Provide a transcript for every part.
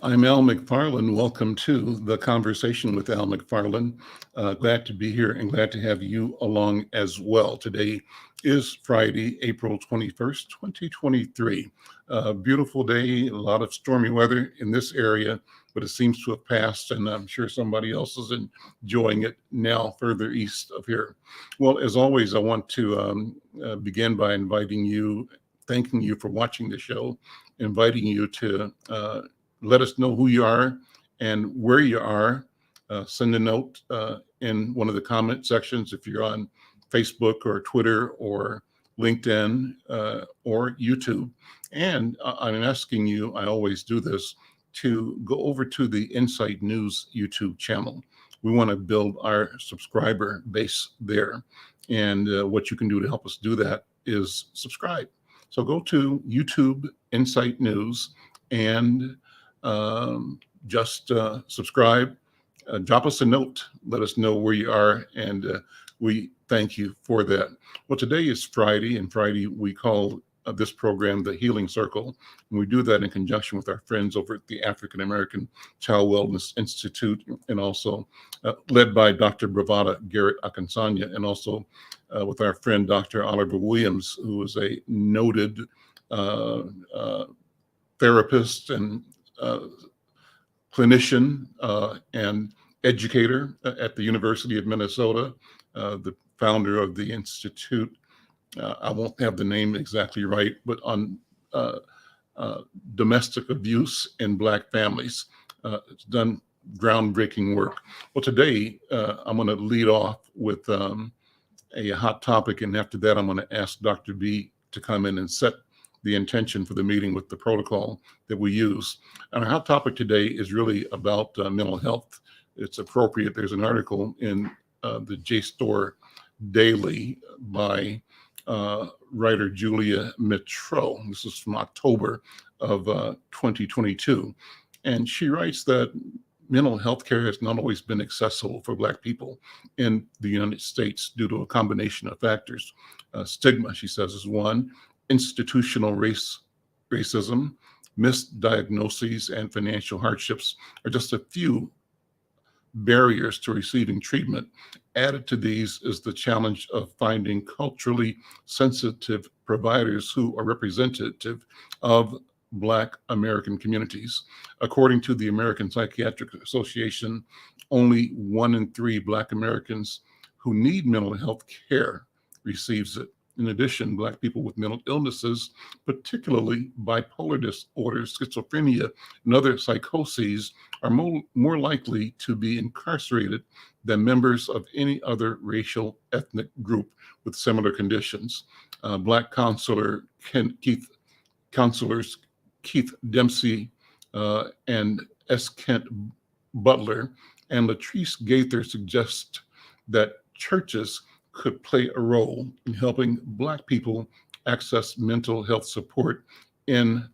I'm Al McFarlane. Welcome to the Conversation with Al McFarlane. Glad to be here and glad to have you along as well. Today is Friday, April 21st, 2023. Beautiful day, a lot of stormy weather in this area, but it seems to have passed, and I'm sure somebody else is enjoying it now further east of here. Well, as always, I want to begin by inviting you, thanking you for watching the show, inviting you to let us know who you are and where you are. Send a note in one of the comment sections if you're on Facebook or Twitter or LinkedIn or YouTube. And I'm asking you, I always do this, to go over to the Insight News YouTube channel. We want to build our subscriber base there. And what you can do to help us do that is subscribe. So go to YouTube Insight News and just subscribe, drop us a note, let us know where you are, and we thank you for that. Well, today is Friday, and Friday we call this program the Healing Circle, and we do that in conjunction with our friends over at the African American Child Wellness Institute, and also led by Dr. Bravada Garrett Akinsanya, and also with our friend Dr. Oliver Williams, who is a noted therapist and clinician and educator at the University of Minnesota, the founder of the Institute. I won't have the name exactly right, but on domestic abuse in Black families. It's done groundbreaking work. Well, today I'm going to lead off with a hot topic, and after that, I'm going to ask Dr. B to come in and set the intention for the meeting with the protocol that we use. And our hot topic today is really about mental health. It's appropriate. There's an article in the JSTOR Daily by writer Julia Mitro. This is from October of 2022. And she writes that mental health care has not always been accessible for Black people in the United States due to a combination of factors. Stigma, she says, is one. Institutional racism, misdiagnoses, and financial hardships are just a few barriers to receiving treatment. Added to these is the challenge of finding culturally sensitive providers who are representative of Black American communities. According to the American Psychiatric Association, only 1 in 3 Black Americans who need mental health care receives it. In addition, Black people with mental illnesses, particularly bipolar disorder, schizophrenia, and other psychoses, are more likely to be incarcerated than members of any other racial ethnic group with similar conditions. Black counselors Keith Dempsey and S. Kent Butler and Latrice Gaither suggest that churches could play a role in helping Black people access mental health support in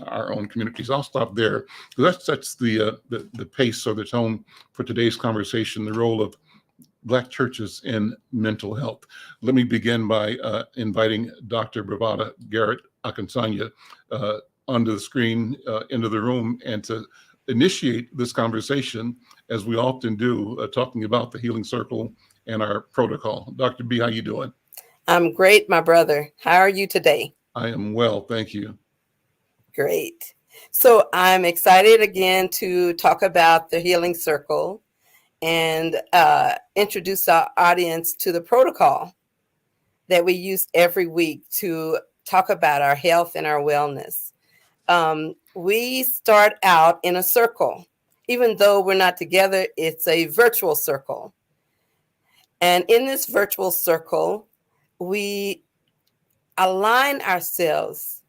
our own communities. I'll stop there. That sets the pace or the tone for today's conversation, the role of Black churches in mental health. Let me begin by inviting Dr. Bravada Garrett Akinsanya onto the screen, into the room, and to initiate this conversation, as we often do, talking about the Healing Circle and our protocol. Dr. B, how you doing? I'm great, my brother. How are you today? I am well, thank you. Great. So I'm excited again to talk about the Healing Circle and introduce our audience to the protocol that we use every week to talk about our health and our wellness. We start out in a circle. Even though we're not together, it's a virtual circle. And in this virtual circle, we align ourselves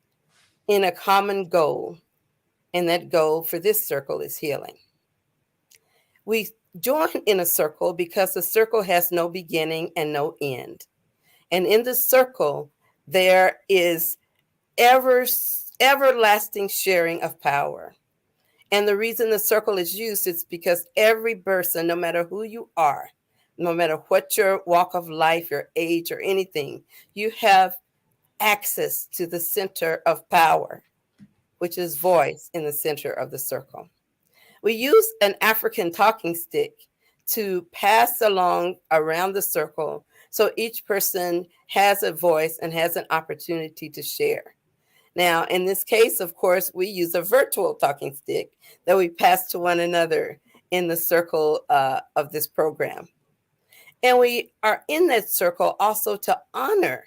in a common goal. And that goal for this circle is healing. We join in a circle because the circle has no beginning and no end. And in the circle, there is everlasting sharing of power. And the reason the circle is used is because every person, no matter who you are, no matter what your walk of life, your age, or anything, you have access to the center of power, which is voice in the center of the circle. We use an African talking stick to pass along around the circle so each person has a voice and has an opportunity to share. Now, in this case, of course, we use a virtual talking stick that we pass to one another in the circle of this program. And we are in that circle also to honor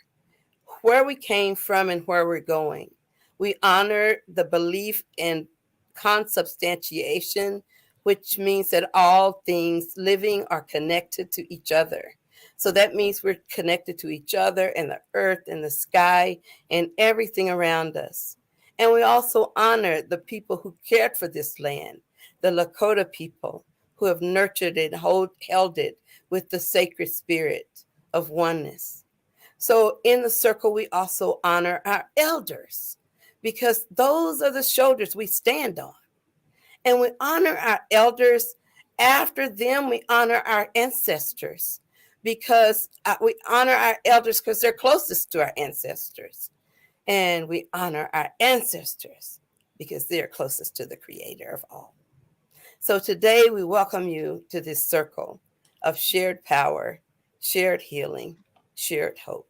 where we came from and where we're going. We honor the belief in consubstantiation, which means that all things living are connected to each other. So that means we're connected to each other and the earth and the sky and everything around us. And we also honor the people who cared for this land, the Lakota people who have nurtured it, held it with the sacred spirit of oneness. So in the circle, we also honor our elders because those are the shoulders we stand on. And we honor our elders. After them, we honor our ancestors because we honor our elders because they're closest to our ancestors. And we honor our ancestors because they're closest to the creator of all. So today we welcome you to this circle of shared power, shared healing, shared hope.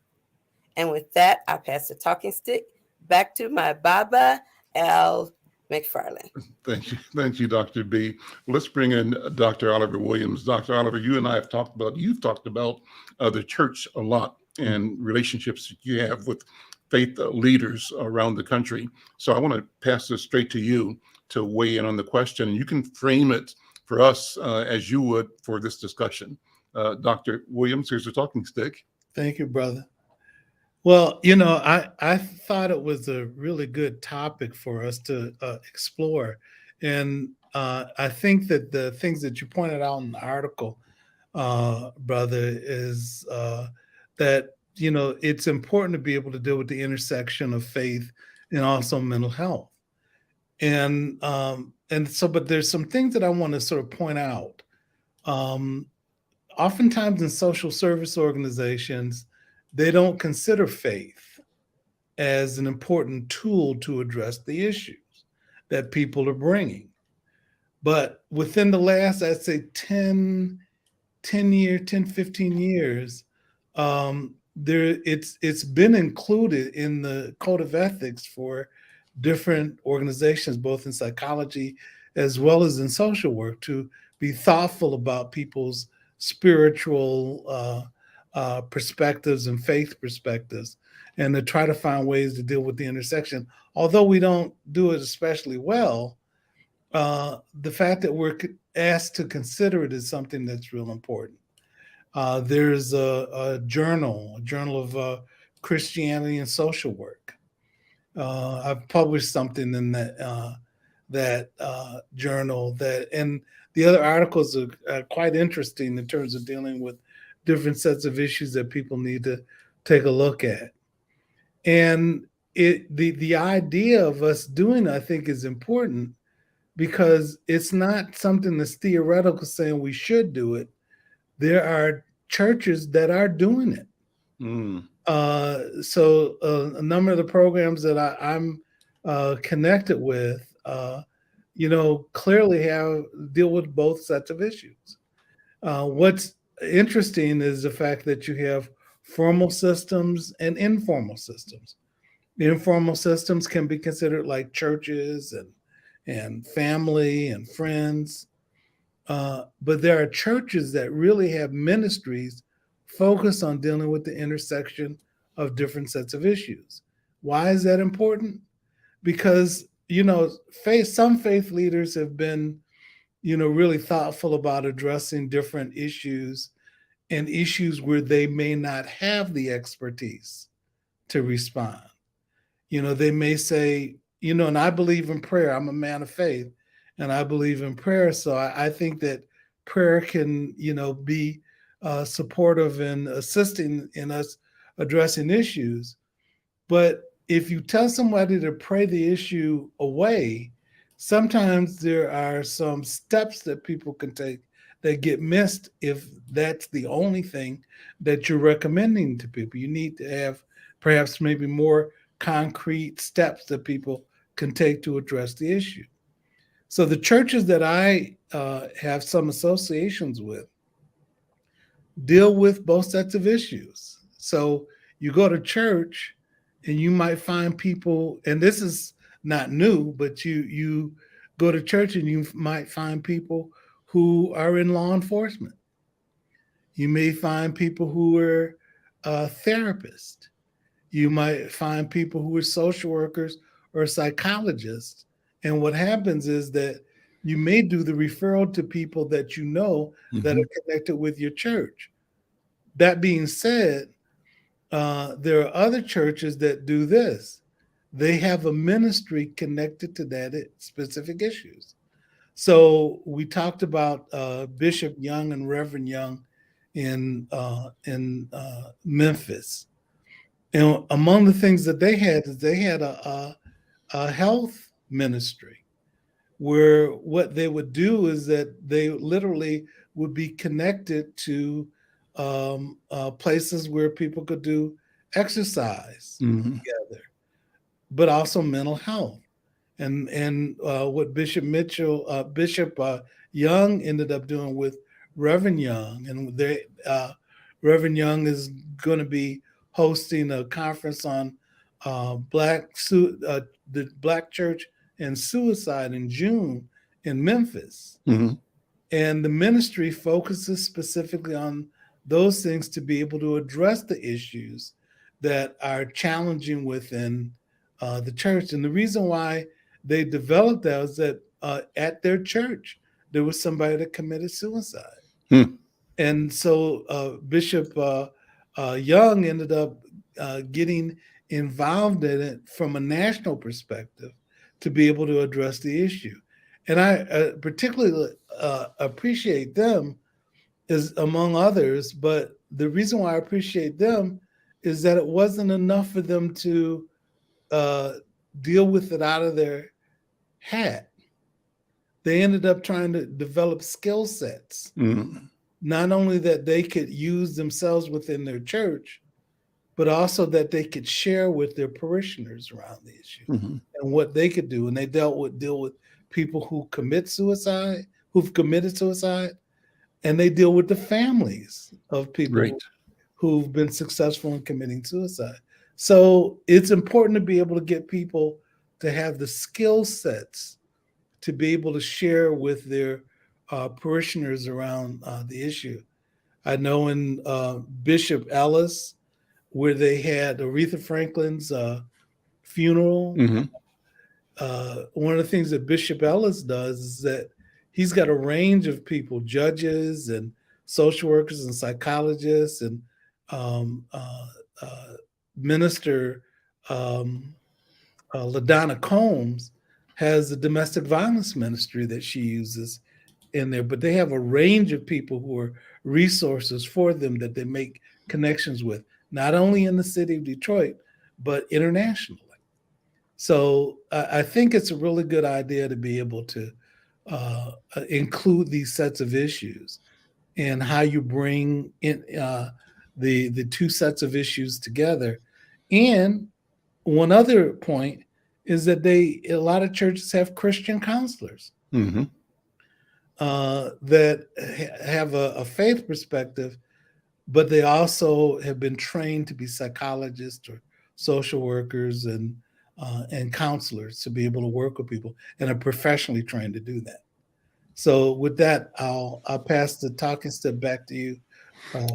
And with that, I pass the talking stick back to my Baba, Al McFarlane. Thank you, Dr. B. Let's bring in Dr. Oliver Williams. Dr. Oliver, you've talked about the church a lot and relationships you have with faith leaders around the country. So I want to pass this straight to you to weigh in on the question. You can frame it for us as you would for this discussion. Dr. Williams, here's the talking stick. Thank you, brother. Well, I thought it was a really good topic for us to explore. And I think that the things that you pointed out in the article, brother, is that, it's important to be able to deal with the intersection of faith and also mental health. And so, but there's some things that I want to sort of point out. Oftentimes in social service organizations, they don't consider faith as an important tool to address the issues that people are bringing. But within the last, I'd say 10, 15 years, it's been included in the code of ethics for different organizations, both in psychology as well as in social work, to be thoughtful about people's spiritual perspectives and faith perspectives, and to try to find ways to deal with the intersection. Although we don't do it especially well, the fact that we're asked to consider it is something that's real important. There's a journal of Christianity and social work. I've published something in that journal, and the other articles are quite interesting in terms of dealing with different sets of issues that people need to take a look at. And the idea of us doing, I think, is important because it's not something that's theoretical saying we should do it. There are churches that are doing it. So a number of the programs that I'm connected with, clearly deal with both sets of issues. What's interesting is the fact that you have formal systems and informal systems. The informal systems can be considered like churches and family and friends. But there are churches that really have ministries focused on dealing with the intersection of different sets of issues. Why is that important? Because, some faith leaders have been, really thoughtful about addressing different issues and issues where they may not have the expertise to respond. They may say, and I believe in prayer. I'm a man of faith and I believe in prayer. So I think that prayer can, be supportive in assisting in us addressing issues. But if you tell somebody to pray the issue away, sometimes there are some steps that people can take that get missed if that's the only thing that you're recommending to people. You need to have perhaps maybe more concrete steps that people can take to address the issue. So the churches that I have some associations with deal with both sets of issues. So you go to church and you might find people, and this is not new, but you go to church and you might find people who are in law enforcement. You may find people who are therapists. You might find people who are social workers or psychologists. And what happens is that you may do the referral to people that you know that are connected with your church. That being said, there are other churches that do this. They have a ministry connected to that specific issues. So we talked about Bishop Young and Reverend Young in Memphis. And among the things that they had is they had a health ministry where what they would do is that they literally would be connected to places where people could do exercise together, but also mental health. And what Bishop Young ended up doing with Reverend Young, and Reverend Young is going to be hosting a conference on the Black church and suicide in June in Memphis. And the ministry focuses specifically on those things to be able to address the issues that are challenging within the church. And the reason why they developed that was that at their church, there was somebody that committed suicide. And so Bishop Young ended up getting involved in it from a national perspective to be able to address the issue. And I particularly appreciate them, is among others, but the reason why I appreciate them is that it wasn't enough for them to deal with it out of their hat. They ended up trying to develop skill sets, not only that they could use themselves within their church, but also that they could share with their parishioners around the issue and what they could do. And they deal with people who commit suicide, who've committed suicide, and they deal with the families of people who've been successful in committing suicide. So it's important to be able to get people to have the skill sets to be able to share with their parishioners around the issue. I know in Bishop Ellis, where they had Aretha Franklin's funeral, one of the things that Bishop Ellis does is that he's got a range of people, judges and social workers and psychologists, and Minister LaDonna Combs has a domestic violence ministry that she uses in there. But they have a range of people who are resources for them that they make connections with, not only in the city of Detroit, but internationally. So I think it's a really good idea to be able to include these sets of issues and how you bring in the two sets of issues together. And one other point is that a lot of churches have Christian counselors that have a faith perspective, but they also have been trained to be psychologists or social workers and counselors to be able to work with people and are professionally trained to do that. So with that, I'll pass the talking step back to you.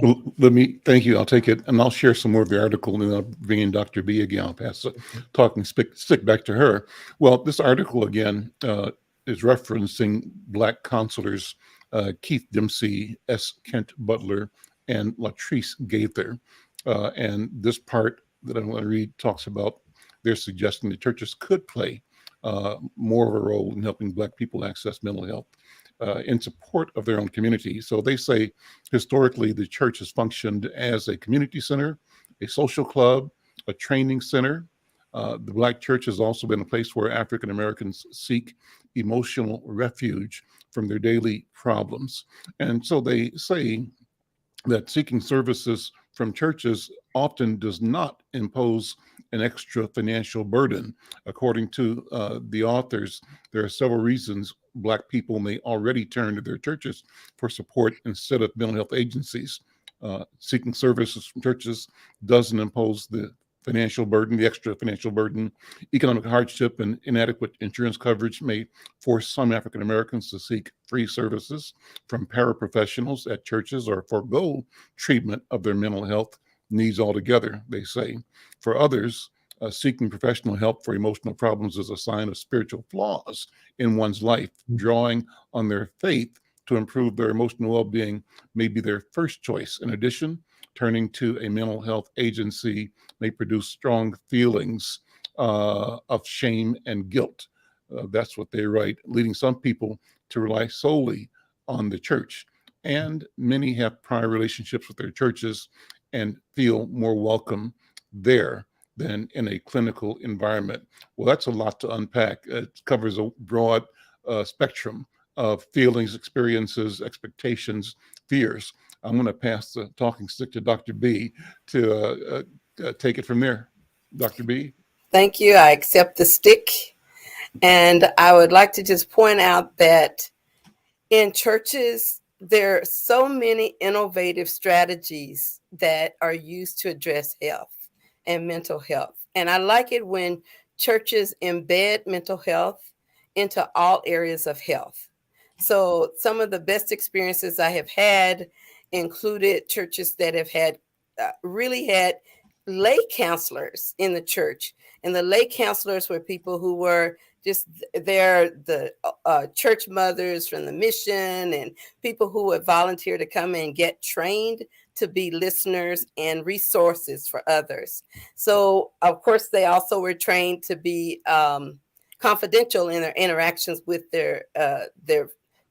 Well, let me thank you. I'll take it and I'll share some more of the article, and then I'll bring in Dr. B again. I'll pass the talking stick back to her. Well, this article again is referencing Black counselors Keith Dempsey, S. Kent Butler, and Latrice Gaither. And this part that I want to read talks about they're suggesting the churches could play more of a role in helping Black people access mental health in support of their own community. So they say historically the church has functioned as a community center, a social club, a training center. The Black church has also been a place where African Americans seek emotional refuge from their daily problems. And so they say that seeking services from churches often does not impose an extra financial burden. According to the authors, there are several reasons Black people may already turn to their churches for support instead of mental health agencies. Seeking services from churches doesn't impose the financial burden, the extra financial burden. Economic hardship and inadequate insurance coverage may force some African Americans to seek free services from paraprofessionals at churches or forego treatment of their mental health needs altogether, they say. For others, seeking professional help for emotional problems is a sign of spiritual flaws in one's life. Drawing on their faith to improve their emotional well-being may be their first choice. In addition, turning to a mental health agency may produce strong feelings of shame and guilt. That's what they write, leading some people to rely solely on the church. And many have prior relationships with their churches and feel more welcome there than in a clinical environment. Well, that's a lot to unpack. It covers a broad spectrum of feelings, experiences, expectations, fears. I'm going to pass the talking stick to Dr. B to take it from there. Dr. B? Thank you. I accept the stick. And I would like to just point out that in churches, there are so many innovative strategies that are used to address health and mental health. And I like it when churches embed mental health into all areas of health. So some of the best experiences I have had included churches that have had really had lay counselors in the church. And the lay counselors were people who were just there, the church mothers from the mission and people who would volunteer to come and get trained to be listeners and resources for others. So, of course, they also were trained to be confidential in their interactions with their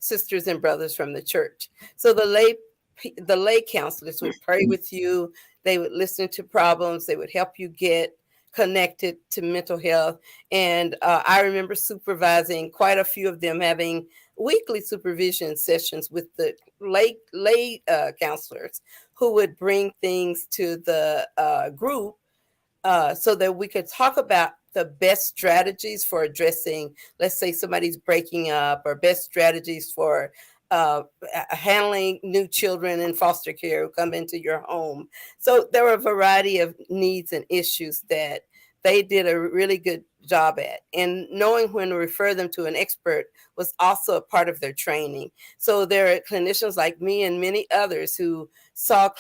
sisters and brothers from the church. So the lay counselors would pray with you. They would listen to problems. They would help you get connected to mental health. And I remember supervising quite a few of them, having weekly supervision sessions with the lay counselors who would bring things to the group so that we could talk about the best strategies for addressing, let's say somebody's breaking up, or best strategies for handling new children in foster care who come into your home. So there were a variety of needs and issues that they did a really good job at. And knowing when to refer them to an expert was also a part of their training. So there are clinicians like me and many others who saw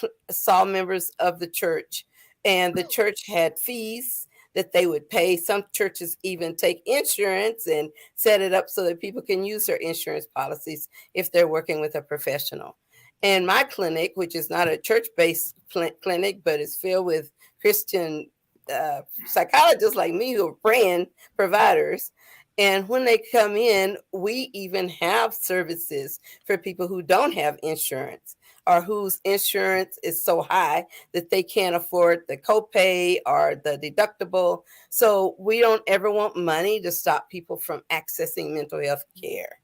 members of the church, and the church had fees that they would pay. Some churches even take insurance and set it up so that people can use their insurance policies if they're working with a professional. And my clinic, which is not a church-based clinic, but is filled with Christian psychologists like me who are praying providers. And when they come in, we even have services for people who don't have insurance, or whose insurance is so high that they can't afford the copay or the deductible. So we don't ever want money to stop people from accessing mental health care.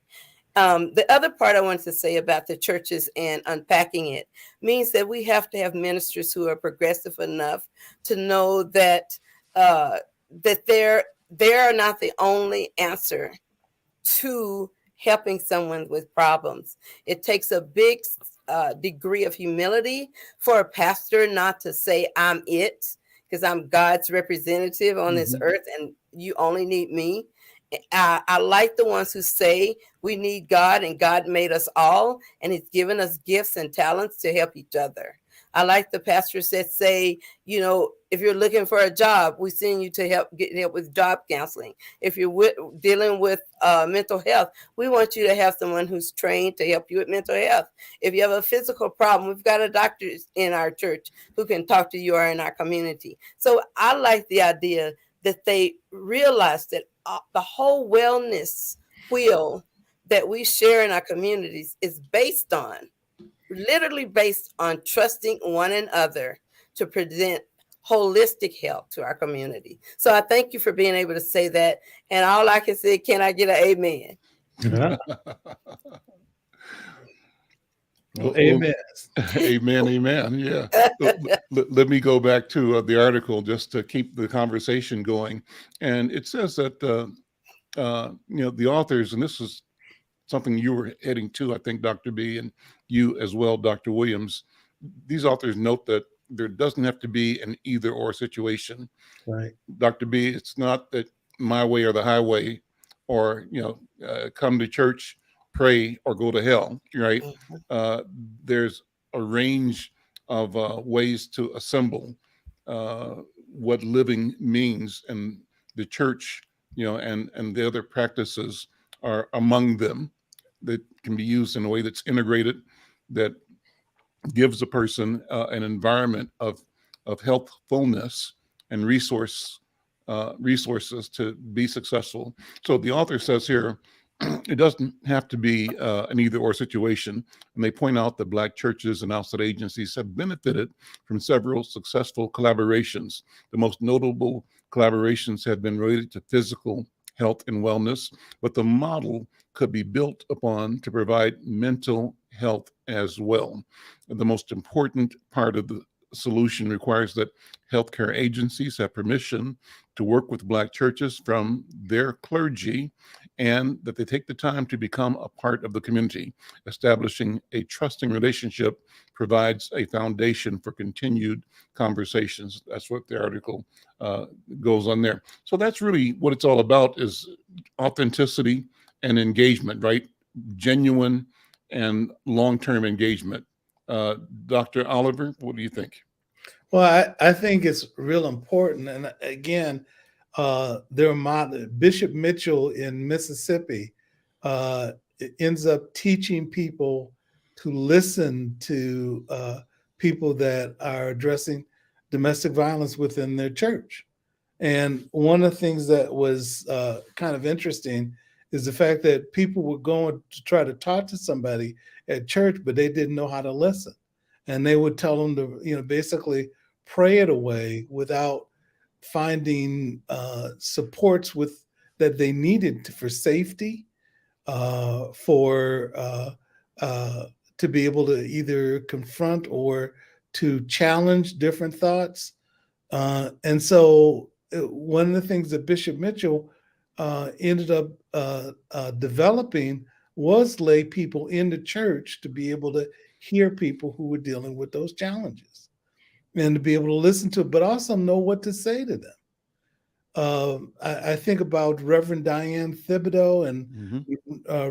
The other part I wanted to say about the churches and unpacking it means that we have to have ministers who are progressive enough to know that that they're not the only answer to helping someone with problems. It takes a big degree of humility for a pastor not to say I'm it, because I'm God's representative on this earth and you only need me. I like the ones who say we need God and God made us all and he's given us gifts and talents to help each other. I like the pastors that say, you know, if you're looking for a job, we send you to get help with job counseling. If you're dealing with mental health, we want you to have someone who's trained to help you with mental health. If you have a physical problem, we've got a doctor in our church who can talk to you or in our community. So I like the idea that they realize that the whole wellness wheel that we share in our communities is literally based on trusting one another to present holistic health to our community. So I thank you for being able to say that. And all I can say, can I get an amen? Well, Well, amen. amen, amen. Yeah. Let me go back to the article just to keep the conversation going. And it says that, the authors, and this is something you were heading to, I think, Dr. B, and you as well, Dr. Williams. These authors note that there doesn't have to be an either or situation. Right. Dr. B, it's not that my way or the highway, or come to church, pray, or go to hell. Right? Mhm. There's a range of ways to assemble what living means, and the church, and the other practices are among them that can be used in a way that's integrated, that gives a person an environment of healthfulness and resources to be successful. So the author says here, it doesn't have to be an either or situation. And they point out that Black churches and outside agencies have benefited from several successful collaborations. The most notable collaborations have been related to physical health and wellness, but the model could be built upon to provide mental health as well. The most important part of the solution requires that healthcare agencies have permission to work with Black churches from their clergy, and that they take the time to become a part of the community. Establishing a trusting relationship provides a foundation for continued conversations. That's what the article goes on there. So that's really what it's all about, is authenticity and engagement, right? Genuine and long-term engagement. Dr. Oliver, what do you think? Well, I think it's real important. And again, Bishop Mitchell in Mississippi ends up teaching people to listen to people that are addressing domestic violence within their church. And one of the things that was kind of interesting is the fact that people were going to try to talk to somebody at church, but they didn't know how to listen. And they would tell them to, basically pray it away without finding supports with that they needed for safety, for to be able to either confront or to challenge different thoughts. And so one of the things that Bishop Mitchell ended up developing was lay people in the church to be able to hear people who were dealing with those challenges and to be able to listen to it, but also know what to say to them. I think about Reverend Diane Thibodeau and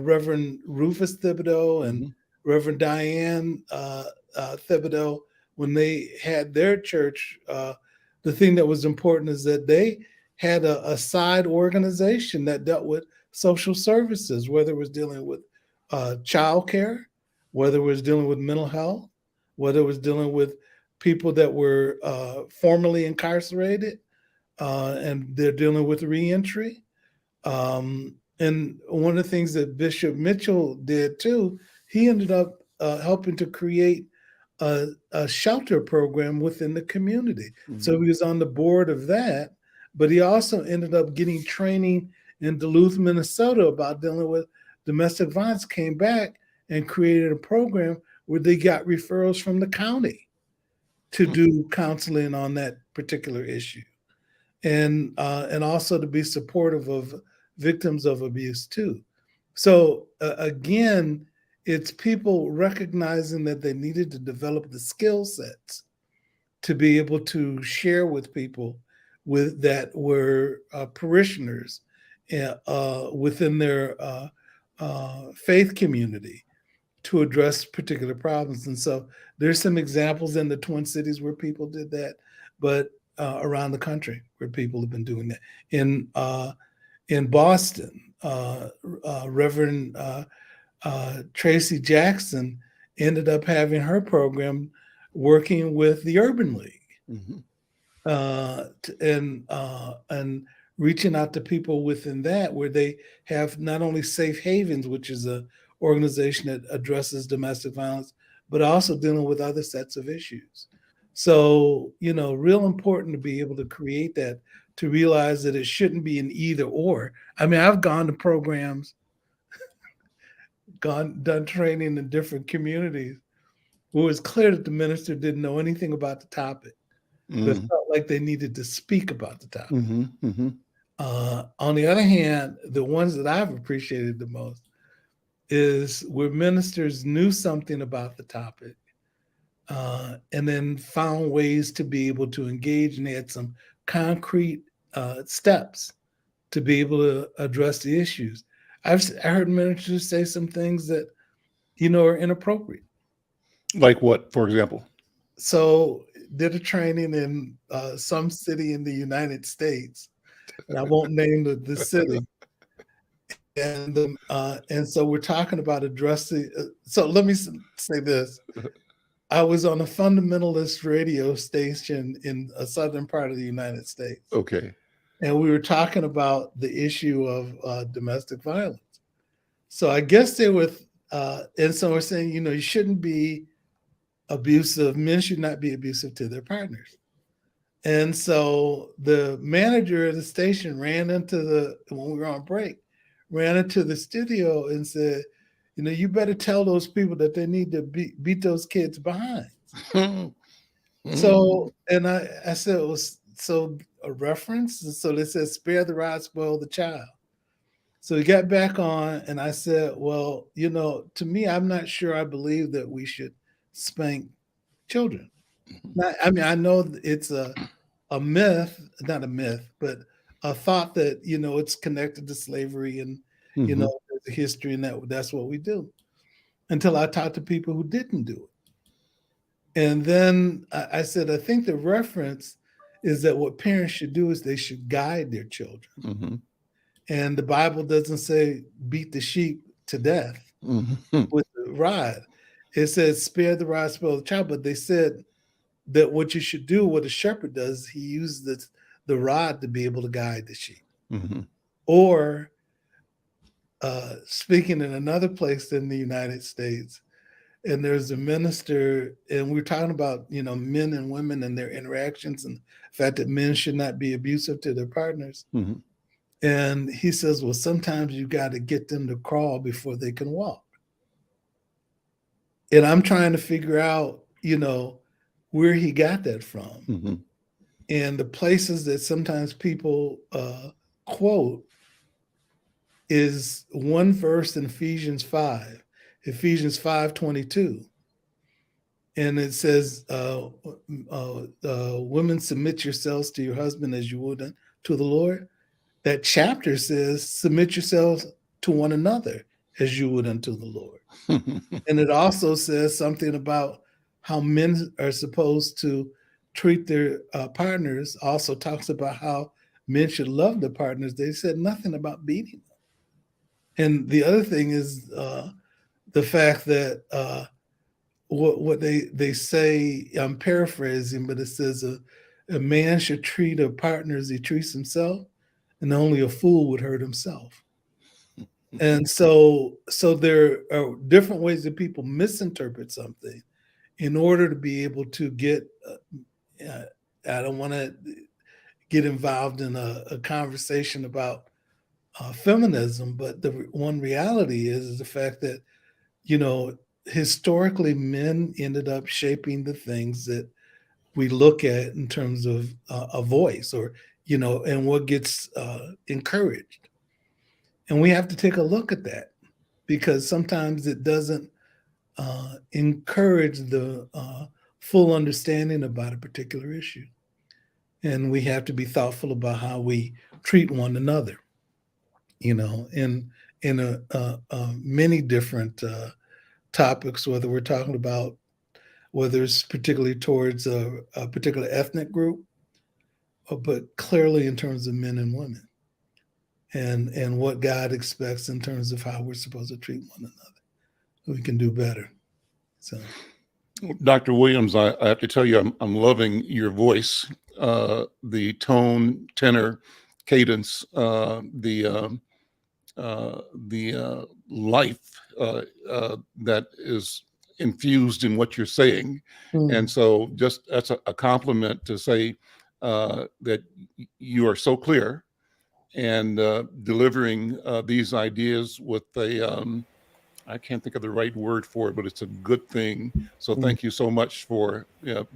Reverend Rufus Thibodeau and Reverend Diane Thibodeau. When they had their church, the thing that was important is that they had a side organization that dealt with social services, whether it was dealing with childcare, whether it was dealing with mental health, whether it was dealing with people that were formerly incarcerated, and they're dealing with reentry. And one of the things that Bishop Mitchell did too, he ended up helping to create a shelter program within the community. So he was on the board of that, but he also ended up getting training in Duluth, Minnesota about dealing with domestic violence, came back and created a program where they got referrals from the county to do counseling on that particular issue. And also to be supportive of victims of abuse too. So again, it's people recognizing that they needed to develop the skill sets to be able to share with people with that were parishioners within their faith community to address particular problems. And so there's some examples in the Twin Cities where people did that, but around the country where people have been doing that. In Boston, Reverend Tracy Jackson ended up having her program working with the Urban League, and reaching out to people within that, where they have not only Safe Havens, which is a organization that addresses domestic violence, but also dealing with other sets of issues. So, real important to be able to create that, to realize that it shouldn't be an either or. I mean, I've gone to programs, done training in different communities where it was clear that the minister didn't know anything about the topic, but Mm. felt like they needed to speak about the topic. Mm-hmm. Mm-hmm. On the other hand, the ones that I've appreciated the most is where ministers knew something about the topic, and then found ways to be able to engage, and they had some concrete steps to be able to address the issues. I heard ministers say some things that are inappropriate. Like what, for example? So did a training in some city in the United States, and I won't name the city. And so we're talking about addressing. So let me say this: I was on a fundamentalist radio station in a southern part of the United States, Okay. and we were talking about the issue of domestic violence. So I guess they were, and so we're saying, you shouldn't be abusive. Men should not be abusive to their partners. And so the manager of the station ran into when we were on break, ran into the studio and said, you better tell those people that they need to beat those kids behind. So, and I said, it was so a reference. And so they said, spare the rod, spoil the child. So he got back on, and I said, well, to me, I'm not sure I believe that we should spank children. I mean, I know it's a myth, not a myth, but a thought that, it's connected to slavery and, Mm-hmm. there's a history, and that's what we do. Until I talked to people who didn't do it. And then I said, I think the reference is that what parents should do is they should guide their children. Mm-hmm. And the Bible doesn't say beat the sheep to death Mm-hmm. with the rod. It says spare the rod, spoil the child. But they said that what you should do, what a shepherd does, he uses the rod to be able to guide the sheep. Mm-hmm. Or speaking in another place in the United States, and there's a minister, and we're talking about, men and women and their interactions, and the fact that men should not be abusive to their partners. Mm-hmm. And he says, well, sometimes you got to get them to crawl before they can walk. And I'm trying to figure out, where he got that from. Mm-hmm. And the places that sometimes people quote is one verse in Ephesians 5:22. And it says, women, submit yourselves to your husband as you would to the Lord. That chapter says, submit yourselves to one another as you would unto the Lord. And it also says something about how men are supposed to treat their partners. Also talks about how men should love their partners. They said nothing about beating them. And the other thing is the fact that what they say, I'm paraphrasing, but it says a man should treat a partner as he treats himself, and only a fool would hurt himself. And so there are different ways that people misinterpret something in order to be able to get, I don't want to get involved in a conversation about feminism, but the one reality is the fact that, historically men ended up shaping the things that we look at in terms of a voice, or, and what gets encouraged. And we have to take a look at that, because sometimes it doesn't encourage the full understanding about a particular issue. And we have to be thoughtful about how we treat one another, in many different topics, whether we're talking about, whether it's particularly towards a particular ethnic group, but clearly in terms of men and women, and what God expects in terms of how we're supposed to treat one another. We can do better. So, Dr. Williams, I have to tell you, I'm loving your voice, the tone, tenor, cadence, the life that is infused in what you're saying. And so just that's a compliment to say that you are so clear and delivering these ideas with a I can't think of the right word for it, but it's a good thing. So thank you so much for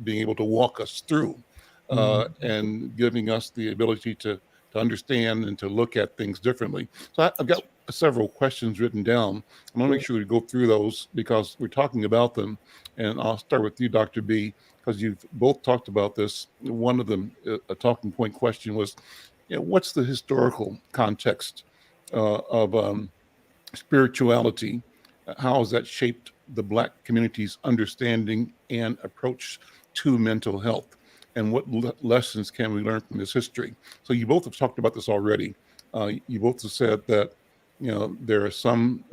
being able to walk us through and giving us the ability to understand and to look at things differently. So I've got several questions written down. I'm going to make sure we go through those because we're talking about them. And I'll start with you, Dr. B, because you've both talked about this. One of them, a talking point question was, what's the historical context of spirituality? How has that shaped the Black community's understanding and approach to mental health? And what lessons can we learn from this history? So you both have talked about this already. You both have said that there are some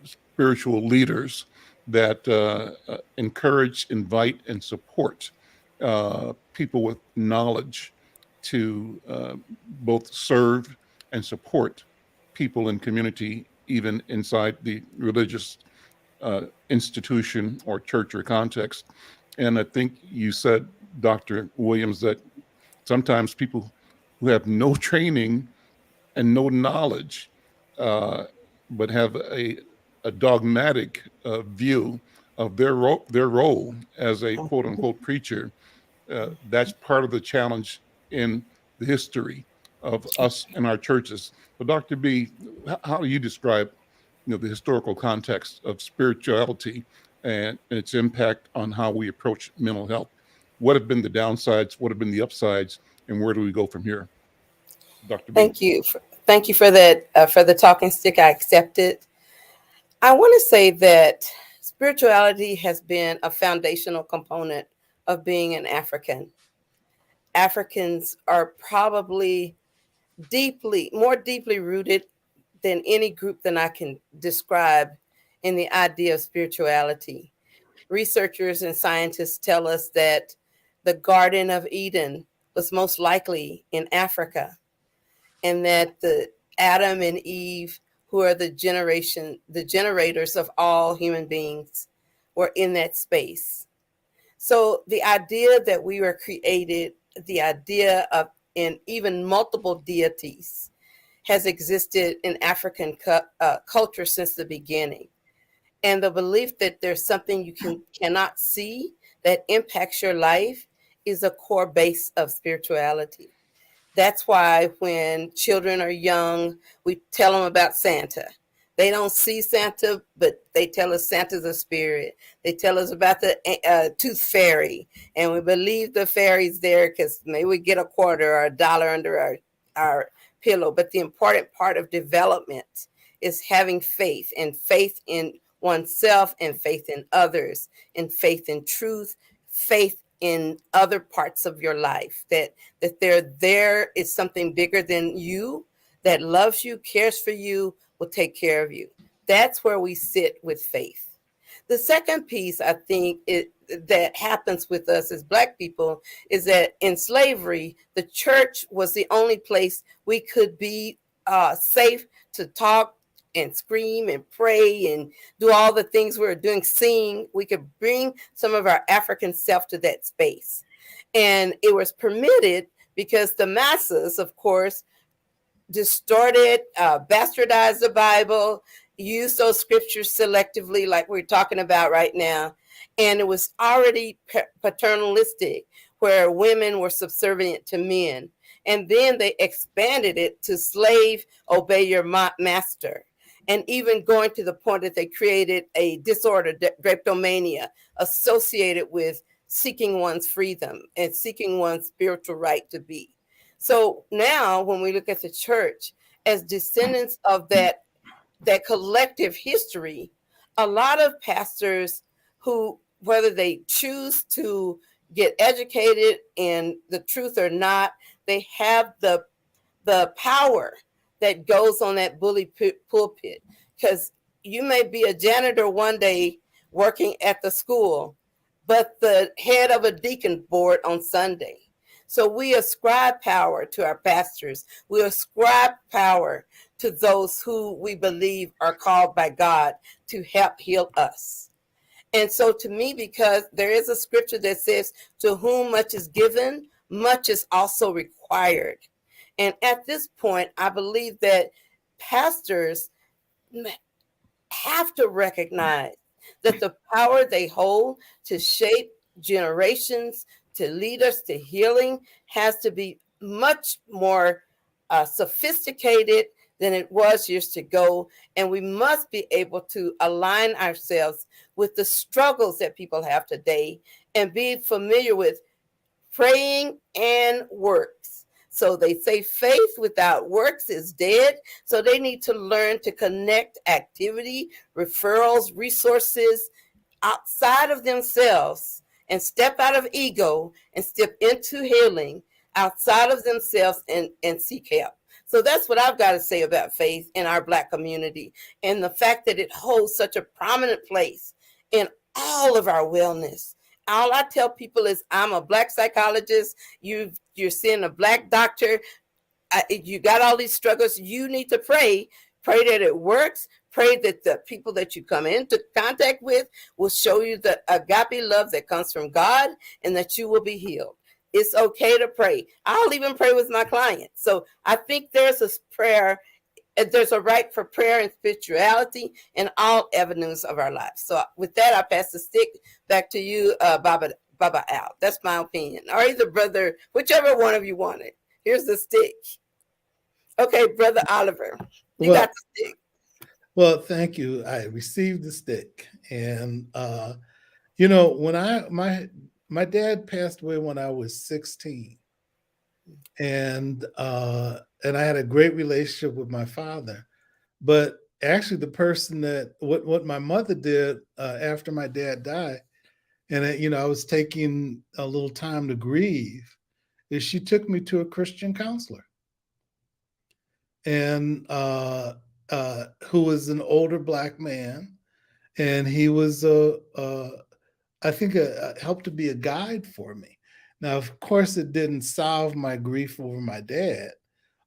spiritual leaders that encourage, invite, and support people with knowledge to both serve and support people in community, even inside the religious institution or church or context. And I think you said, Dr. Williams, that sometimes people who have no training and no knowledge, but have a dogmatic view of their role as a quote unquote preacher, that's part of the challenge in the history of us and our churches. But Dr. B, how do you describe the historical context of spirituality and its impact on how we approach mental health? What have been the downsides? What have been the upsides? And where do we go from here? Dr. B. Thank you. Thank you for that, for the talking stick. I accept it. I want to say that spirituality has been a foundational component of being an African. Africans are probably more deeply rooted than any group that I can describe in the idea of spirituality. Researchers and scientists tell us that the Garden of Eden was most likely in Africa, and that the Adam and Eve, who are the generators of all human beings, were in that space. So the idea that we were created, the idea of in even multiple deities, has existed in African culture since the beginning. And the belief that there's something you cannot see that impacts your life is a core base of spirituality. That's why when children are young, we tell them about Santa. They don't see Santa, but they tell us Santa's a spirit. They tell us about the tooth fairy, and we believe the fairy's there because maybe we get a quarter or a dollar under our pillow. But the important part of development is having faith, and faith in oneself, and faith in others, and faith in truth, faith in other parts of your life, that there is something bigger than you that loves you, cares for you, will take care of you. That's where we sit with faith. The second piece, I think, that happens with us as Black people is that in slavery, the church was the only place we could be safe to talk and scream and pray and do all the things we were doing, sing. We could bring some of our African self to that space. And it was permitted because the masses, of course, distorted, bastardized the Bible, used those scriptures selectively, like we're talking about right now. And it was already paternalistic, where women were subservient to men. And then they expanded it to slave, obey your master. And even going to the point that they created a disorder, drapetomania, associated with seeking one's freedom and seeking one's spiritual right to be. So now when we look at the church as descendants of that collective history, a lot of pastors who, whether they choose to get educated in the truth or not, they have the power that goes on that bully pulpit. Because you may be a janitor one day working at the school, but the head of a deacon board on Sunday. So we ascribe power to our pastors. We ascribe power to those who we believe are called by God to help heal us. And so to me, because there is a scripture that says, to whom much is given, much is also required. And at this point, I believe that pastors have to recognize that the power they hold to shape generations, to lead us to healing, has to be much more sophisticated than it was years ago. And we must be able to align ourselves with the struggles that people have today and be familiar with praying and works. So they say faith without works is dead. So they need to learn to connect activity, referrals, resources outside of themselves and step out of ego and step into healing outside of themselves and seek help. So that's what I've got to say about faith in our Black community and the fact that it holds such a prominent place in all of our wellness. All I tell people is I'm a Black psychologist. You're seeing a Black doctor. You got all these struggles. You need to pray that it works. Pray that the people that you come into contact with will show you the agape love that comes from God and that you will be healed. It's okay to pray. I'll even pray with my clients. So I think there's a prayer, there's a right for prayer and spirituality in all avenues of our lives. So with that, I pass the stick back to you, Baba Al. That's my opinion. Or either brother, whichever one of you want it. Here's the stick. Okay, Brother Oliver, you got the stick. Well, thank you. I received the stick. And, you know, when my dad passed away when I was 16. And I had a great relationship with my father. But actually the person that, what my mother did after my dad died, and, you know, I was taking a little time to grieve, is she took me to a Christian counselor. And who was an older Black man, and he was I think helped to be a guide for me. Now, of course, it didn't solve my grief over my dad,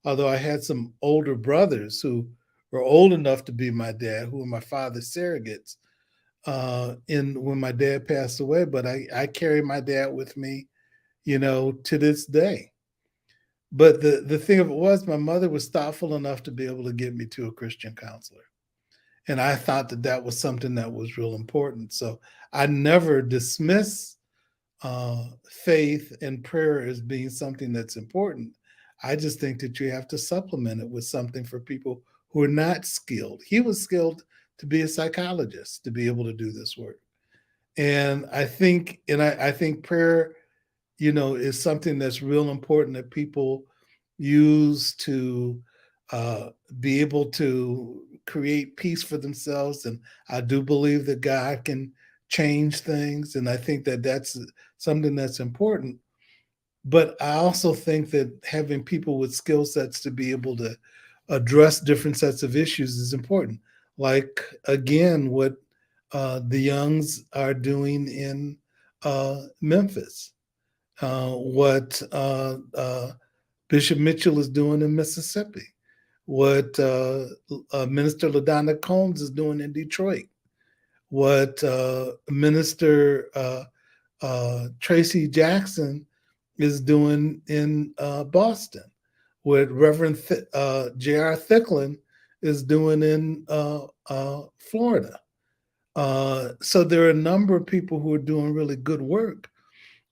although I had some older brothers who were old enough to be my dad, who were my father's surrogates, when my dad passed away. But I carry my dad with me, you know, to this day. But the thing of it was, my mother was thoughtful enough to be able to get me to a Christian counselor. And I thought that that was something that was real important. So I never dismiss faith and prayer as being something that's important. I just think that you have to supplement it with something for people who are not skilled. He was skilled to be a psychologist, to be able to do this work. And I think prayer, you know, is something that's real important that people use to be able to create peace for themselves. And I do believe that God can change things. And I think that that's something that's important. But I also think that having people with skill sets to be able to address different sets of issues is important. Like, again, what the Youngs are doing in Memphis, what Bishop Mitchell is doing in Mississippi, what Minister LaDonna Combs is doing in Detroit, what Minister Tracy Jackson is doing in Boston, what Reverend J.R. Thicklin is doing in Florida. So there are a number of people who are doing really good work,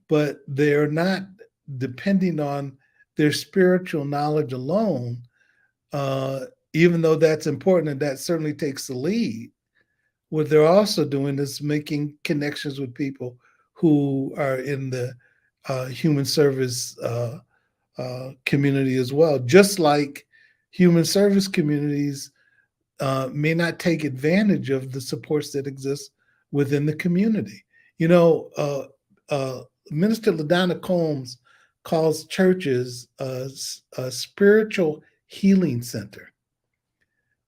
but they're not depending on their spiritual knowledge alone, even though that's important and that certainly takes the lead. What they're also doing is making connections with people who are in the human service community as well. Just like human service communities may not take advantage of the supports that exist within the community. You know, Minister LaDonna Combs calls churches a spiritual healing center.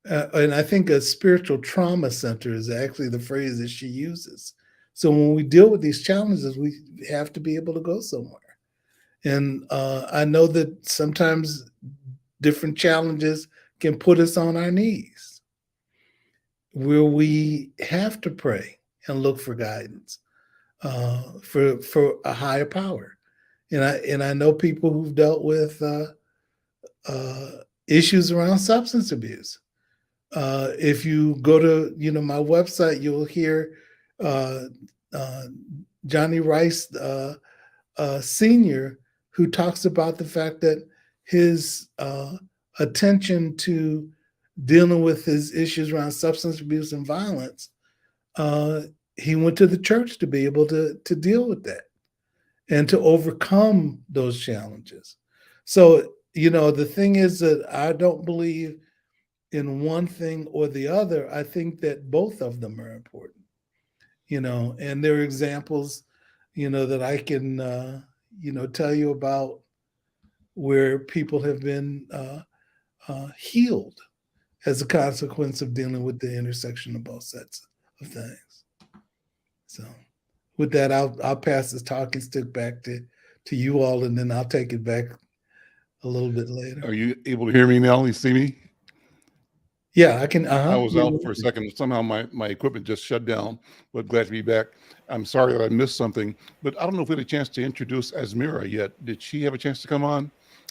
And I think a spiritual trauma center is actually the phrase that she uses. So when we deal with these challenges, we have to be able to go somewhere. And I know that sometimes different challenges can put us on our knees, where we have to pray and look for guidance for a higher power. And I know people who've dealt with issues around substance abuse, If you go to my website, you'll hear uh, Johnny Rice Sr., who talks about the fact that his attention to dealing with his issues around substance abuse and violence, he went to the church to be able to deal with that and to overcome those challenges. So, the thing is that I don't believe in one thing or the other. I think that both of them are important, and there are examples, that I can, tell you about where people have been healed as a consequence of dealing with the intersection of both sets of things. So with that, I'll pass this talking stick back to you all, and then I'll take it back a little bit later. Are you able to hear me now? You see me? Yeah, I can. I was out for a second. Somehow my equipment just shut down, but glad to be back. I'm sorry that I missed something, but I don't know if we had a chance to introduce Azmira yet. Did she have a chance to come on?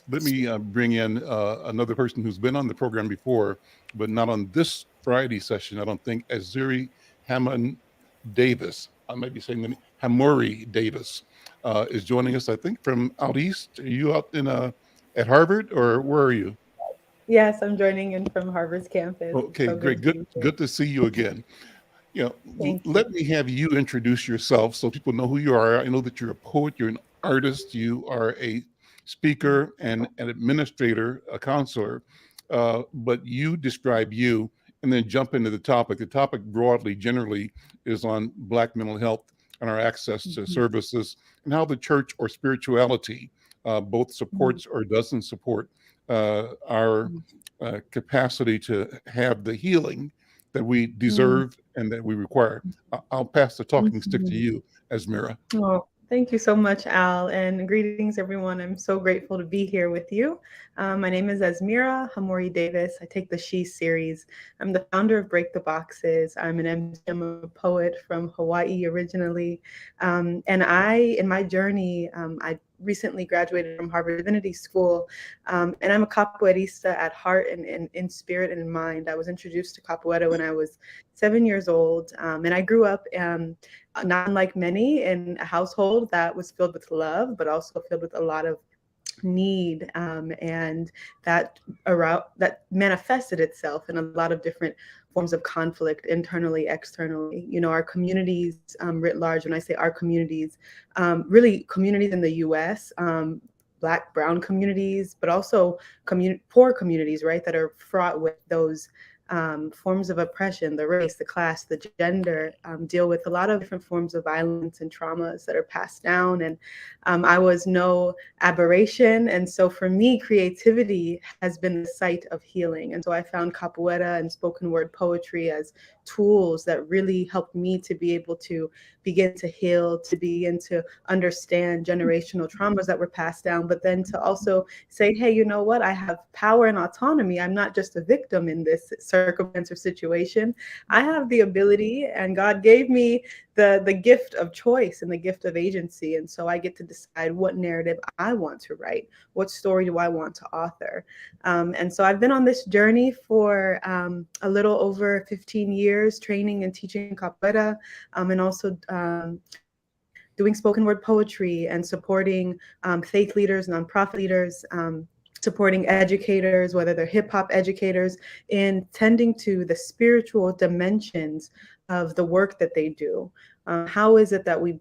Let me bring in another person who's been on the program before, but not on this Friday session, I don't think. Azuri Hammond Davis, I might be saying the name, Hamori Davis, is joining us, I think, from out east. Are you out in at Harvard, or where are you? Yes, I'm joining in from Harvard's campus. Okay, So great. Good to see you again. Thank you. Let me have you introduce yourself so people know who you are. I know that you're a poet, you're an artist, you are a speaker and an administrator, a counselor, but you describe you and then jump into the topic. The topic broadly, generally, is on Black mental health and our access to services and how the church or spirituality both supports or doesn't support our capacity to have the healing that we deserve and that we require. I'll pass the talking stick to you, Azmira. Oh, thank you so much, Al, and greetings, everyone. I'm so grateful to be here with you. My name is Azmira Hamori Davis. I take the She series. I'm the founder of Break the Boxes. I'm an MC, I'm a poet from Hawaii originally. And in my journey, I recently graduated from Harvard Divinity School, and I'm a capoeirista at heart and in spirit and in mind. I was introduced to capoeira when I was 7 years old, and I grew up, not unlike many, in a household that was filled with love, but also filled with a lot of need, and that manifested itself in a lot of different forms of conflict, internally, externally. Our communities writ large, when I say our communities, really communities in the US, Black, brown communities, but also poor communities, right, that are fraught with those forms of oppression, the race, the class, the gender, deal with a lot of different forms of violence and traumas that are passed down. And I was no aberration. And so for me, creativity has been the site of healing. And so I found capoeira and spoken word poetry as tools that really helped me to be able to begin to heal, to begin to understand generational traumas that were passed down, but then to also say, hey, you know what? I have power and autonomy. I'm not just a victim in this circumstance or situation. I have the ability, and God gave me the gift of choice and the gift of agency. And so I get to decide what narrative I want to write, what story do I want to author. And so I've been on this journey for a little over 15 years, training and teaching capoeira, and also doing spoken word poetry and supporting faith leaders, nonprofit leaders, supporting educators, whether they're hip hop educators, in tending to the spiritual dimensions of the work that they do. How is it that we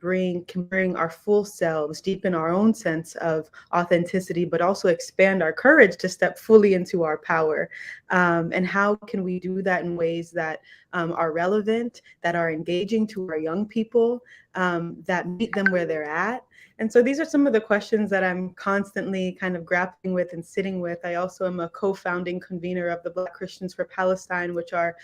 can bring our full selves, deepen our own sense of authenticity, but also expand our courage to step fully into our power? And how can we do that in ways that are relevant, that are engaging to our young people, that meet them where they're at? And so these are some of the questions that I'm constantly kind of grappling with and sitting with. I also am a co-founding convener of the Black Christians for Palestine, which are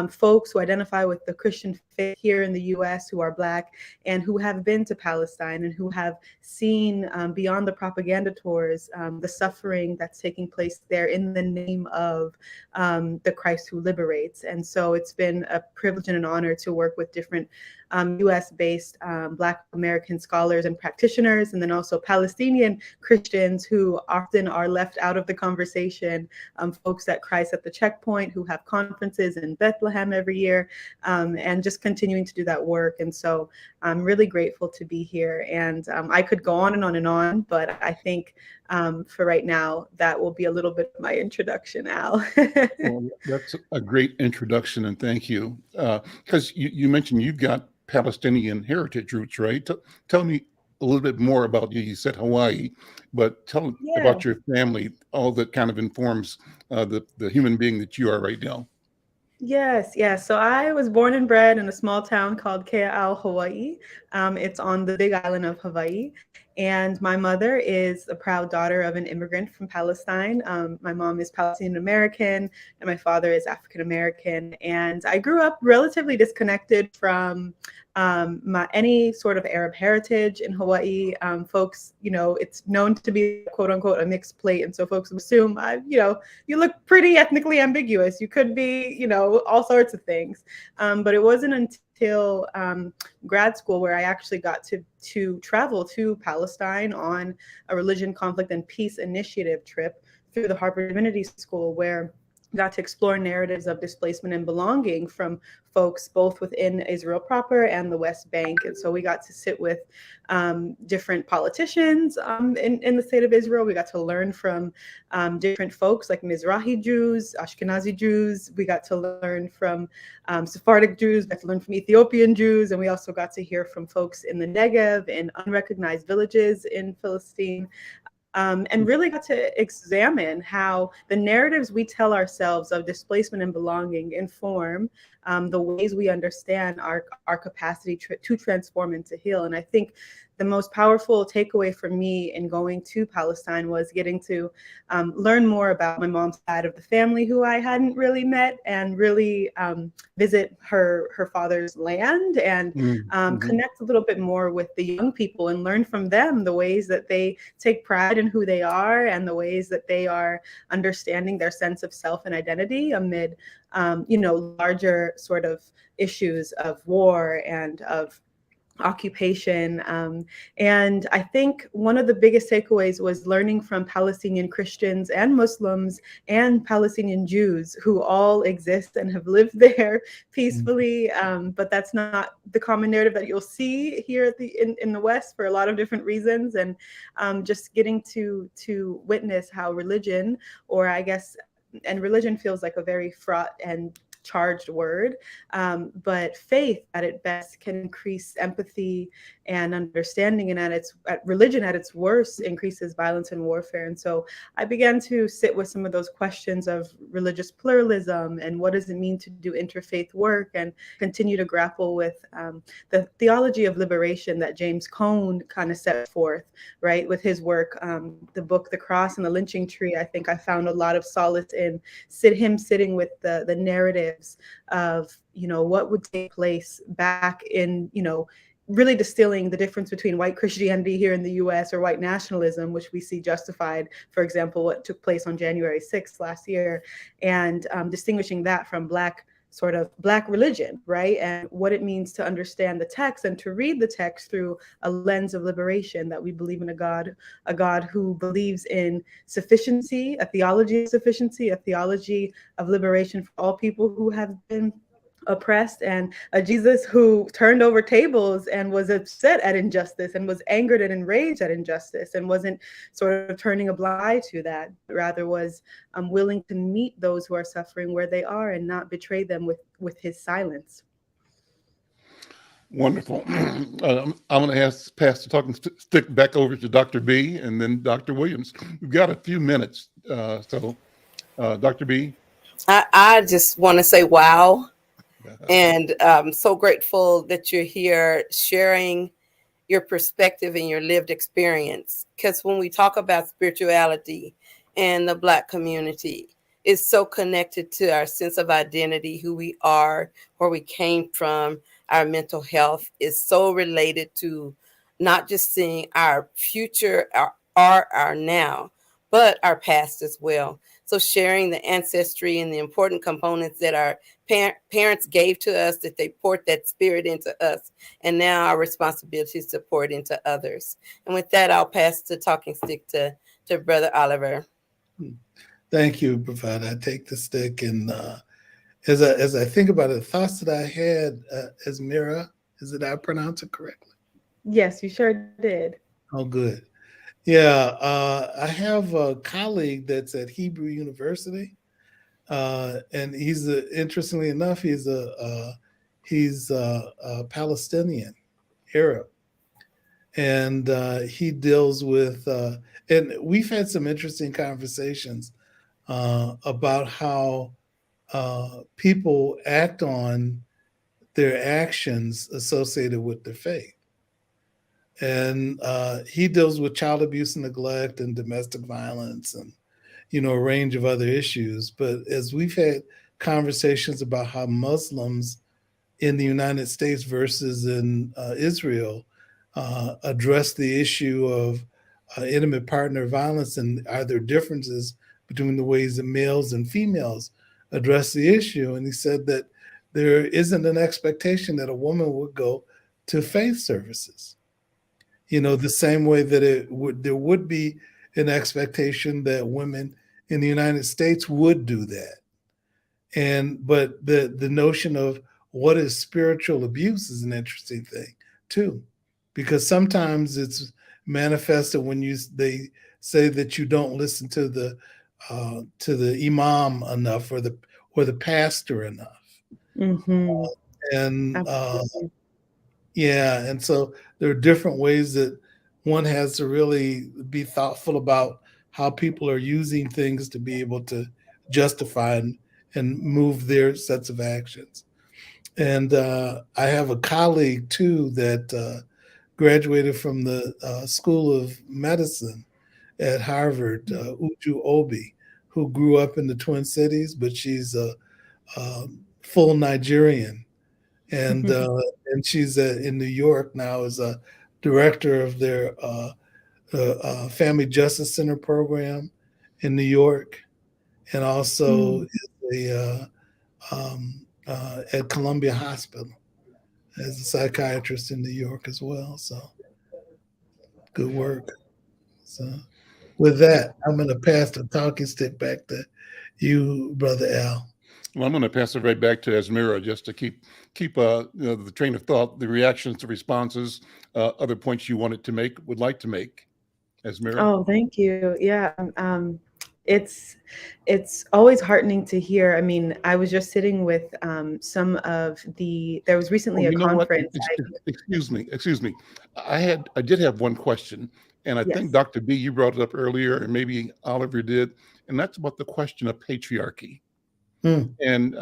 folks who identify with the Christian faith here in the US, who are Black and who have been to Palestine and who have seen beyond the propaganda tours, the suffering that's taking place there in the name of the Christ who liberates. And so it's been a privilege and an honor to work with different US-based Black American scholars and practitioners, and then also Palestinian Christians who often are left out of the conversation, folks at Christ at the Checkpoint who have conferences in Bethlehem every year, and just continuing to do that work. And so I'm really grateful to be here. And I could go on and on and on, but I think for right now, that will be a little bit of my introduction, Al. Well, that's a great introduction, and thank you. Because you mentioned you've got Palestinian heritage roots, right? Tell me a little bit more about you. You said Hawaii, but tell about your family, all that kind of informs the human being that you are right now. Yes. So I was born and bred in a small town called Kea'au, Hawaii. It's on the Big Island of Hawaii. And my mother is a proud daughter of an immigrant from Palestine. My mom is Palestinian American, and my father is African American. And I grew up relatively disconnected from any sort of Arab heritage in Hawaii. Folks, it's known to be quote unquote a mixed plate. And so folks assume, you look pretty ethnically ambiguous. You could be, all sorts of things. But it wasn't until grad school where I actually got to travel to Palestine on a religion, conflict, and peace initiative trip through the Harvard Divinity School, where got to explore narratives of displacement and belonging from folks both within Israel proper and the West Bank. And so we got to sit with different politicians in the state of Israel. We got to learn from different folks like Mizrahi Jews, Ashkenazi Jews. We got to learn from Sephardic Jews. We got to learn from Ethiopian Jews. And we also got to hear from folks in the Negev, in unrecognized villages in Philistine. And really got to examine how the narratives we tell ourselves of displacement and belonging inform the ways we understand our capacity to transform and to heal. And I think the most powerful takeaway for me in going to Palestine was getting to learn more about my mom's side of the family, who I hadn't really met, and really visit her father's land and connect a little bit more with the young people and learn from them the ways that they take pride in who they are and the ways that they are understanding their sense of self and identity amid larger sort of issues of war and of occupation. And I think one of the biggest takeaways was learning from Palestinian Christians and Muslims and Palestinian Jews who all exist and have lived there peacefully. But that's not the common narrative that you'll see here in the West for a lot of different reasons. And just getting to witness how religion, or I guess, and religion feels like a very fraught and charged word, but faith at its best can increase empathy and understanding, and religion at its worst increases violence and warfare. And so I began to sit with some of those questions of religious pluralism and what does it mean to do interfaith work, and continue to grapple with the theology of liberation that James Cone kind of set forth, right, with his work, the book The Cross and the Lynching Tree. I think I found a lot of solace in him sitting with the narratives of what would take place back in really distilling the difference between white Christianity here in the US or white nationalism, which we see justified, for example, what took place on January 6th last year, and distinguishing that from Black religion, right? And what it means to understand the text and to read the text through a lens of liberation, that we believe in a God who believes in sufficiency, a theology of sufficiency, a theology of liberation for all people who have been oppressed, and a Jesus who turned over tables and was upset at injustice and was angered and enraged at injustice and wasn't sort of turning a blind eye to that, but rather was willing to meet those who are suffering where they are and not betray them with his silence. Wonderful. I'm going to pass the talking stick back over to Dr. B and then Dr. Williams. We've got a few minutes. So Dr. B. I just want to say, wow. And I'm so grateful that you're here sharing your perspective and your lived experience. Because when we talk about spirituality and the Black community, it's so connected to our sense of identity, who we are, where we came from. Our mental health is so related to not just seeing our future or our now, but our past as well. So sharing the ancestry and the important components that our parents gave to us, that they poured that spirit into us, and now our responsibility is to pour it into others. And with that, I'll pass the talking stick to Brother Oliver. Thank you, Brevada. I take the stick, and as I think about it, the thoughts that I had, Esmira, did I pronounce it correctly? Yes, you sure did. Oh, good. Yeah, I have a colleague that's at Hebrew University, and he's interestingly enough, he's a Palestinian Arab, and he deals with, and we've had some interesting conversations about how people act on their actions associated with their faith. And he deals with child abuse and neglect and domestic violence and, a range of other issues. But as we've had conversations about how Muslims in the United States versus in Israel address the issue of intimate partner violence, and are there differences between the ways that males and females address the issue? And he said that there isn't an expectation that a woman would go to faith services. The same way that there would be an expectation that women in the United States would do that. But the notion of what is spiritual abuse is an interesting thing too, because sometimes it's manifested when they say that you don't listen to the imam enough, or the pastor enough. Mm-hmm. And yeah, and so there are different ways that one has to really be thoughtful about how people are using things to be able to justify and move their sets of actions. And I have a colleague too that graduated from the School of Medicine at Harvard, Uju Obi, who grew up in the Twin Cities, but she's a full Nigerian. And she's in New York now as a director of their Family Justice Center program in New York, and also is at Columbia Hospital as a psychiatrist in New York as well. So good work. So with that, I'm going to pass the talking stick back to you, Brother Al. Well, I'm going to pass it right back to Esmira just to keep the train of thought, the reactions, the responses, other points you would like to make. Esmira. Oh, thank you. Yeah. It's always heartening to hear. I mean, I was just sitting with there was recently a conference. Excuse me. I did have one question, and I think Dr. B, you brought it up earlier, and maybe Oliver did, and that's about the question of patriarchy. And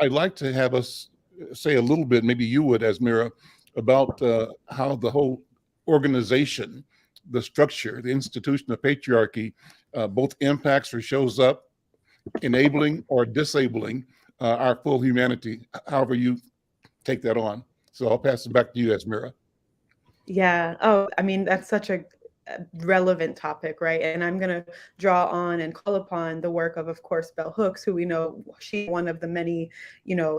I'd like to have us say a little bit, maybe you would, Esmira, about how the whole organization, the structure, the institution of patriarchy, both impacts or shows up, enabling or disabling our full humanity, however you take that on. So I'll pass it back to you, Esmira. Yeah. Oh, I mean, that's such a relevant topic, right? And I'm going to draw on and call upon the work of course, Bell Hooks, who we know she's one of the many,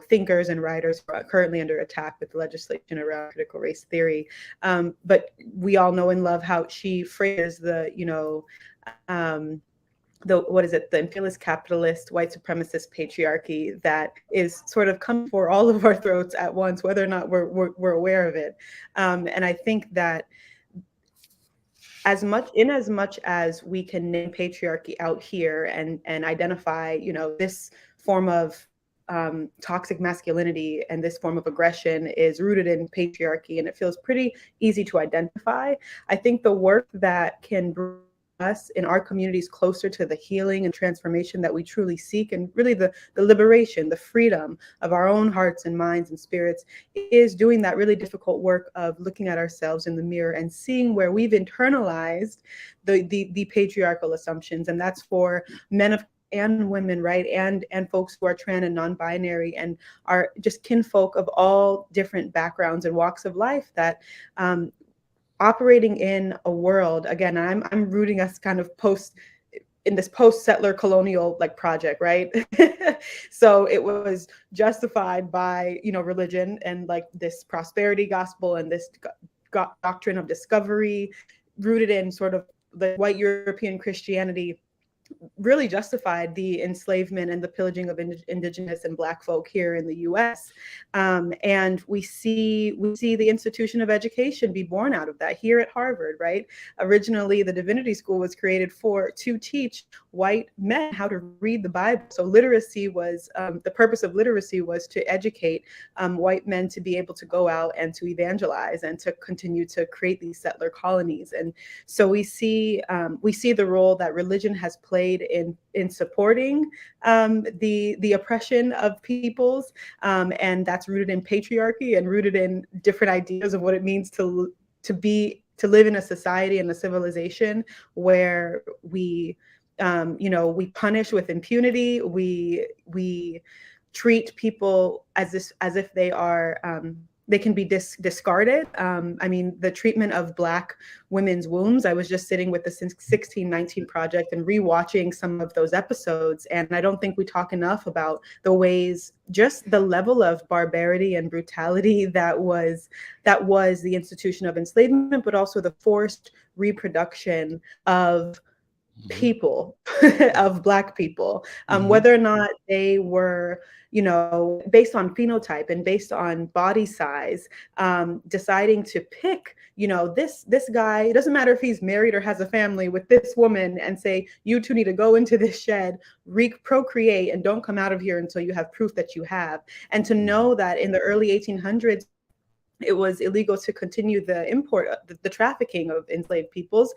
thinkers and writers who are currently under attack with the legislation around critical race theory. But we all know and love how she phrases the imperialist, capitalist, white supremacist patriarchy that is sort of coming for all of our throats at once, whether or not we're aware of it. And I think that as much as we can name patriarchy out here and identify, this form of toxic masculinity and this form of aggression is rooted in patriarchy, and it feels pretty easy to identify. I think the work that can bring us in our communities closer to the healing and transformation that we truly seek, and really the liberation, the freedom of our own hearts and minds and spirits, is doing that really difficult work of looking at ourselves in the mirror and seeing where we've internalized the patriarchal assumptions. And that's for men and women, right? And folks who are trans and non-binary and are just kinfolk of all different backgrounds and walks of life that operating in a world, again, I'm rooting us kind of post in this post-settler colonial like project, right? So it was justified by, you know, religion and like this prosperity gospel and this doctrine of discovery rooted in sort of the white European Christianity, really justified the enslavement and the pillaging of indigenous and Black folk here in the U.S. And we see the institution of education be born out of that here at Harvard, right? Originally, the Divinity School was created to teach white men how to read the Bible. So literacy was, the purpose of literacy was to educate white men to be able to go out and to evangelize and to continue to create these settler colonies. And so we see the role that religion has played in supporting the oppression of peoples, and that's rooted in patriarchy and rooted in different ideas of what it means to live in a society and a civilization where we punish with impunity, we treat people as if they are they can be discarded. I mean, the treatment of Black women's wombs, I was just sitting with the 1619 Project and rewatching some of those episodes. And I don't think we talk enough about the ways, just the level of barbarity and brutality that was the institution of enslavement, but also the forced reproduction of people, of Black people, whether or not they were, you know, based on phenotype and based on body size, deciding to pick, you know, this guy, it doesn't matter if he's married or has a family with this woman, and say, you two need to go into this shed, procreate, and don't come out of here until you have proof that you have. And to know that in the early 1800s, it was illegal to continue the import, the trafficking of enslaved peoples.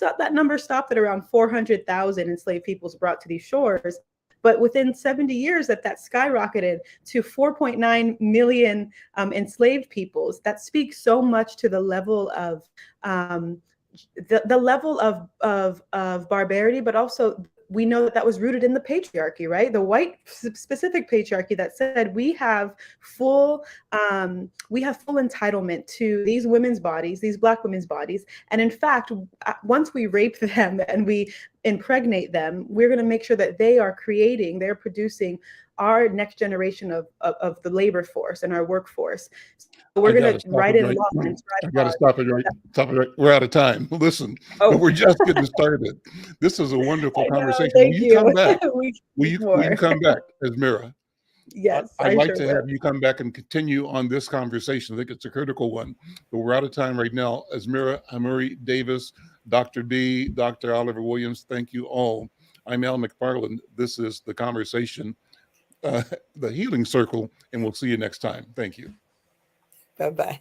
That number stopped at around 400,000 enslaved peoples brought to these shores. But within 70 years, that skyrocketed to 4.9 million enslaved peoples. That speaks so much to the level of the level of barbarity, but also we know that was rooted in the patriarchy, right? The white specific patriarchy that said we have full entitlement to these women's bodies, these Black women's bodies. And in fact, once we rape them and we impregnate them, we're going to make sure that they're producing our next generation of the labor force and our workforce. So we're going to write it law. I got to stop it right. We're out of time. Listen, but we're just getting started. This is a wonderful conversation. Thank you. Come back? Will you come back, Esmira? Yes. I'd like to have you come back and continue on this conversation. I think it's a critical one, but we're out of time right now. Esmira Hamuri Davis, Dr. B, Dr. Oliver Williams, thank you all. I'm Al McFarlane. This is The Conversation, the Healing Circle, and we'll see you next time. Thank you. Bye-bye.